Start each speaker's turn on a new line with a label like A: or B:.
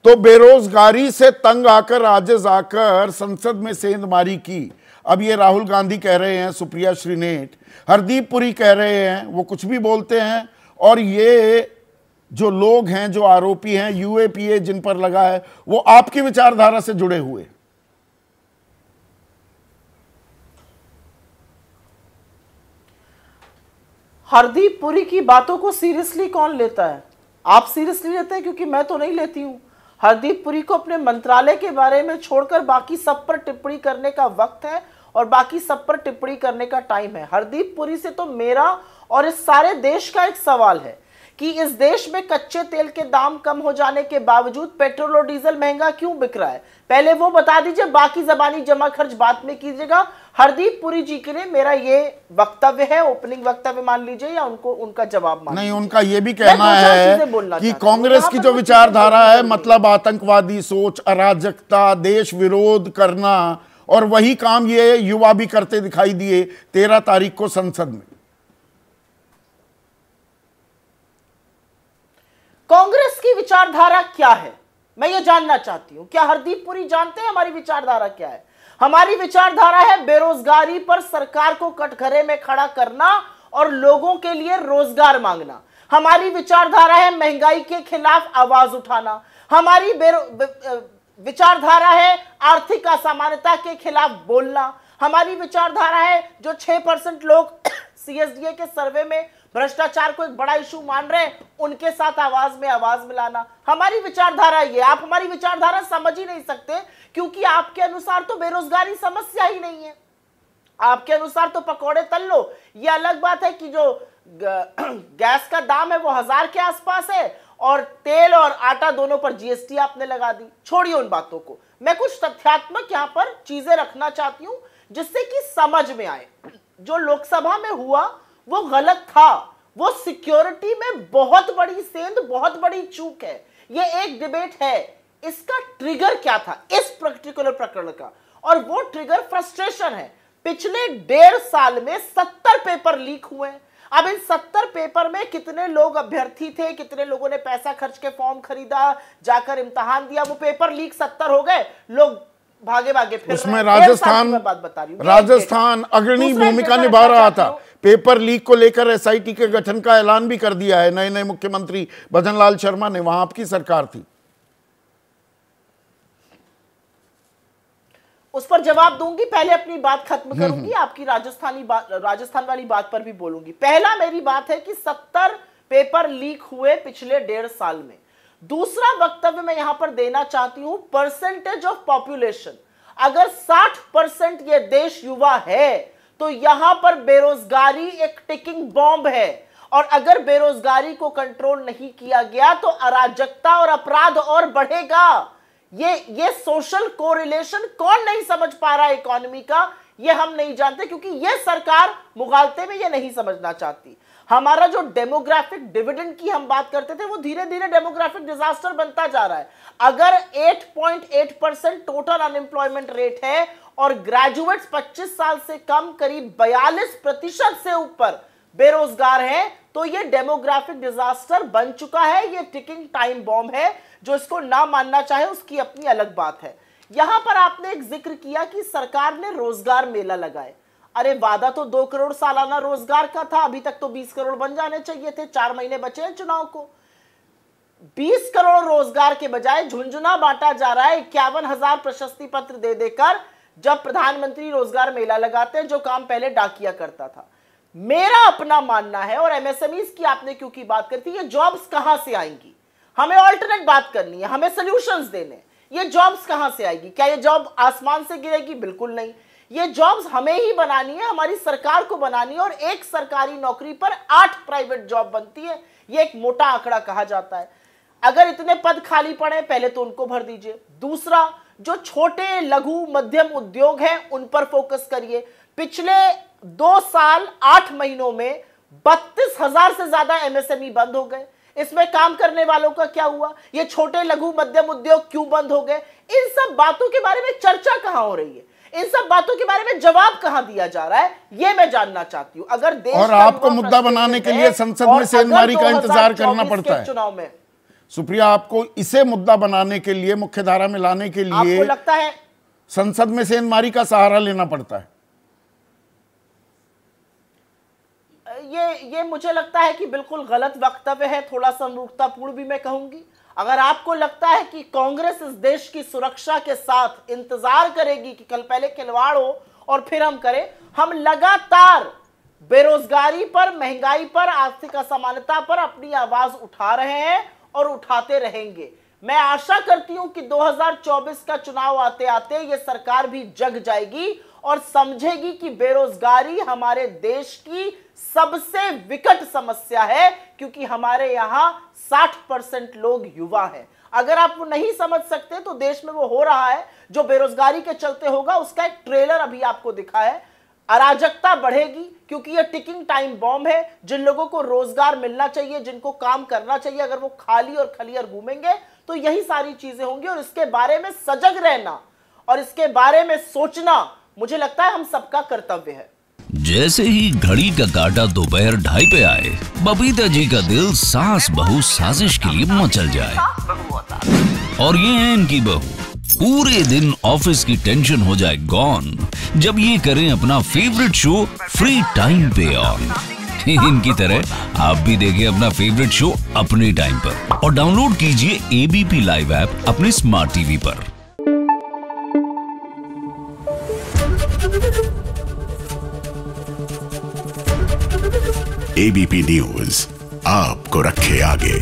A: तो बेरोजगारी से तंग आकर आजिज आकर संसद में सेंधमारी की। अब ये राहुल गांधी कह रहे हैं, सुप्रिया श्रीनेट, हरदीप पुरी कह रहे हैं, वो कुछ भी बोलते हैं। और ये जो लोग हैं, जो आरोपी हैं, यूएपीए जिन पर लगा है, वो आपकी विचारधारा से जुड़े हुए।
B: हरदीप पुरी की बातों को सीरियसली कौन लेता है? आप सीरियसली लेते हैं? क्योंकि मैं तो नहीं लेती हूं। हरदीप पुरी को अपने मंत्रालय के बारे में छोड़कर बाकी सब पर टिप्पणी करने का वक्त है और बाकी सब पर टिप्पणी करने का टाइम है। हरदीप पुरी से तो मेरा और इस सारे देश का एक सवाल है कि इस देश में कच्चे तेल के दाम कम हो जाने के बावजूद पेट्रोल और डीजल महंगा क्यों बिक रहा है? पहले वो बता दीजिए, बाकी जबानी जमा खर्च बाद में कीजिएगा। हरदीप पुरी जी के लिए मेरा ये वक्तव्य है, ओपनिंग वक्तव्य मान लीजिए या उनको उनका जवाब मान
A: नहीं, उनका ये भी कहना है कि कांग्रेस की जो विचारधारा है, मतलब आतंकवादी सोच, अराजकता, देश विरोध करना, और वही काम ये युवा भी करते दिखाई दिए 13 तारीख को संसद में।
B: कांग्रेस की विचारधारा क्या है, मैं ये जानना चाहती हूं। क्या हरदीप पुरी जानते हैं हमारी विचारधारा क्या है? हमारी विचारधारा है बेरोजगारी पर सरकार को कटघरे में खड़ा करना और लोगों के लिए रोजगार मांगना। हमारी विचारधारा है महंगाई के खिलाफ आवाज उठाना। हमारी विचारधारा है आर्थिक असमानता के खिलाफ बोलना। हमारी विचारधारा है जो 6% लोग सीएसडीए के सर्वे में भ्रष्टाचार को एक बड़ा इशू मान रहे हैं, उनके साथ आवाज में आवाज मिलाना। हमारी विचारधारा ये। आप हमारी विचारधारा समझ ही नहीं सकते क्योंकि आपके अनुसार तो बेरोजगारी समस्या ही नहीं है। आपके अनुसार तो पकौड़े तल लो। ये अलग बात है कि जो गैस का दाम है वो 1000 के आसपास है और तेल और आटा दोनों पर जीएसटी आपने लगा दी। छोड़िए उन बातों को, मैं कुछ तथ्यात्मक यहां पर चीजें रखना चाहती हूं जिससे कि समझ में आए। जो लोकसभा में हुआ वो गलत था। वो सिक्योरिटी में बहुत बड़ी सेंध, बहुत बड़ी चूक है। ये एक डिबेट है, इसका ट्रिगर क्या था इस पर्टिकुलर प्रकरण का, और वो ट्रिगर फ्रस्ट्रेशन है। पिछले 1.5 साल में 70 पेपर लीक हुए हैं। अब इन 70 पेपर में कितने लोग अभ्यर्थी थे, कितने लोगों ने पैसा खर्च के फॉर्म खरीदा, जाकर इम्तिहान दिया, वो पेपर लीक 70 हो गए। लोग भागे भागे फिर
A: उसमें राजस्थान अग्रणी भूमिका निभा रहा था। पेपर लीक को लेकर एसआईटी के गठन का ऐलान भी कर दिया है नए मुख्यमंत्री भजनलाल शर्मा ने, वहां आपकी सरकार थी।
B: उस पर जवाब दूंगी, पहले अपनी बात खत्म करूंगी, आपकी राजस्थान वाली बात पर भी बोलूंगी। पहला मेरी बात है कि 70 पेपर लीक हुए पिछले 1.5 साल में। दूसरा वक्तव्य मैं यहां पर देना चाहती हूं, परसेंटेज ऑफ पॉपुलेशन। अगर 60% ये देश युवा है तो यहां पर बेरोजगारी एक टिकिंग बॉम्ब है, और अगर बेरोजगारी को कंट्रोल नहीं किया गया तो अराजकता और अपराध और बढ़ेगा। ये सोशल कोरिलेशन कौन नहीं समझ पा रहा है इकोनॉमी का, ये हम नहीं जानते क्योंकि ये सरकार मुगालते में ये नहीं समझना चाहती। हमारा जो डेमोग्राफिक डिविडेंड की हम बात करते थे वो धीरे धीरे डेमोग्राफिक डिजास्टर बनता जा रहा है। अगर 8.8% टोटल अनएम्प्लॉयमेंट रेट है और ग्रेजुएट्स 25 साल से कम करीब 42% से ऊपर बेरोजगार हैं, तो ये डेमोग्राफिक डिजास्टर बन चुका है। ये टिकिंग टाइम बॉम्ब है। जो इसको ना मानना चाहे उसकी अपनी अलग बात है। यहां पर आपने एक जिक्र किया कि सरकार ने रोजगार मेला लगाए। अरे वादा तो 2 करोड़ सालाना रोजगार का था, अभी तक तो 20 करोड़ बन जाने चाहिए थे। 4 महीने बचे हैं चुनाव को। 20 करोड़ रोजगार के बजाय झुंझुना बांटा जा रहा है 51,000 प्रशस्ति पत्र दे देकर, जब प्रधानमंत्री रोजगार मेला लगाते हैं, जो काम पहले डाकिया करता था। मेरा अपना मानना है, और एमएसएमईज की आपने क्योंकि बात करी थी, ये जॉब्स कहां से आएंगी? हमें ऑल्टरनेट बात करनी है, हमें सॉल्यूशंस देने। ये जॉब्स कहां से आएगी? क्या ये जॉब आसमान से गिरेगी? बिल्कुल नहीं। ये जॉब्स हमें ही बनानी है, हमारी सरकार को बनानी है, और एक सरकारी नौकरी पर 8 प्राइवेट जॉब बनती है। ये एक मोटा आंकड़ा कहा जाता है। अगर इतने पद खाली पड़े, पहले तो उनको भर दीजिए। दूसरा, जो छोटे लघु मध्यम उद्योग हैं उन पर फोकस करिए। पिछले 2 साल 8 महीनों में 32,000 से ज्यादा एमएसएमई बंद हो गए। इसमें काम करने वालों का क्या हुआ? ये छोटे लघु मध्यम उद्योग क्यों बंद हो गए? इन सब बातों के बारे में चर्चा कहां हो रही है? इन सब बातों के बारे में जवाब कहां दिया जा रहा है, ये मैं जानना चाहती हूं। अगर देश
A: और आपको मुद्दा बनाने के लिए संसद में सेंधमारी का इंतजार करना पड़ता है।
B: चुनाव में
A: सुप्रिया, आपको इसे मुद्दा बनाने के लिए, मुख्यधारा में लाने के लिए
B: आपको लगता है
A: संसद में सेंधमारी का सहारा लेना पड़ता है?
B: ये मुझे लगता है कि बिल्कुल गलत वक्तव्य है, थोड़ा समरूपतापूर्ण भी मैं कहूंगी। अगर आपको लगता है कि कांग्रेस इस देश की सुरक्षा के साथ इंतजार करेगी कि कल पहले खिलवाड़ हो और फिर हम करें, हम लगातार बेरोजगारी पर, महंगाई पर, आर्थिक असमानता पर अपनी आवाज उठा रहे हैं और उठाते रहेंगे। मैं आशा करती हूं कि 2024 का चुनाव आते आते ये सरकार भी जग जाएगी और समझेगी कि बेरोजगारी हमारे देश की सबसे विकट समस्या है, क्योंकि हमारे यहां 60% लोग युवा हैं। अगर आप वो नहीं समझ सकते तो देश में वो हो रहा है जो बेरोजगारी के चलते होगा, उसका एक ट्रेलर अभी आपको दिखा है। अराजकता बढ़ेगी क्योंकि ये टिकिंग टाइम बॉम्ब है। जिन लोगों को रोजगार मिलना चाहिए, जिनको काम करना चाहिए, अगर वो खाली और खलियर घूमेंगे तो यही सारी चीजें होंगी। और इसके बारे में सजग रहना और इसके बारे में सोचना, मुझे लगता है हम सबका कर्तव्य है।
C: जैसे ही घड़ी का काटा दोपहर 2:30 पे आए, बबीता जी का दिल सास बहू साजिश के लिए मचल जाए। और ये है इनकी बहू, पूरे दिन ऑफिस की टेंशन हो जाए गॉन जब ये करें अपना फेवरेट शो फ्री टाइम पे ऑन। इनकी तरह आप भी देखें अपना फेवरेट शो अपने टाइम पर और डाउनलोड कीजिए एबीपी लाइव ऐप अपने स्मार्ट टीवी पर।
D: एबीपी न्यूज आपको रखे आगे।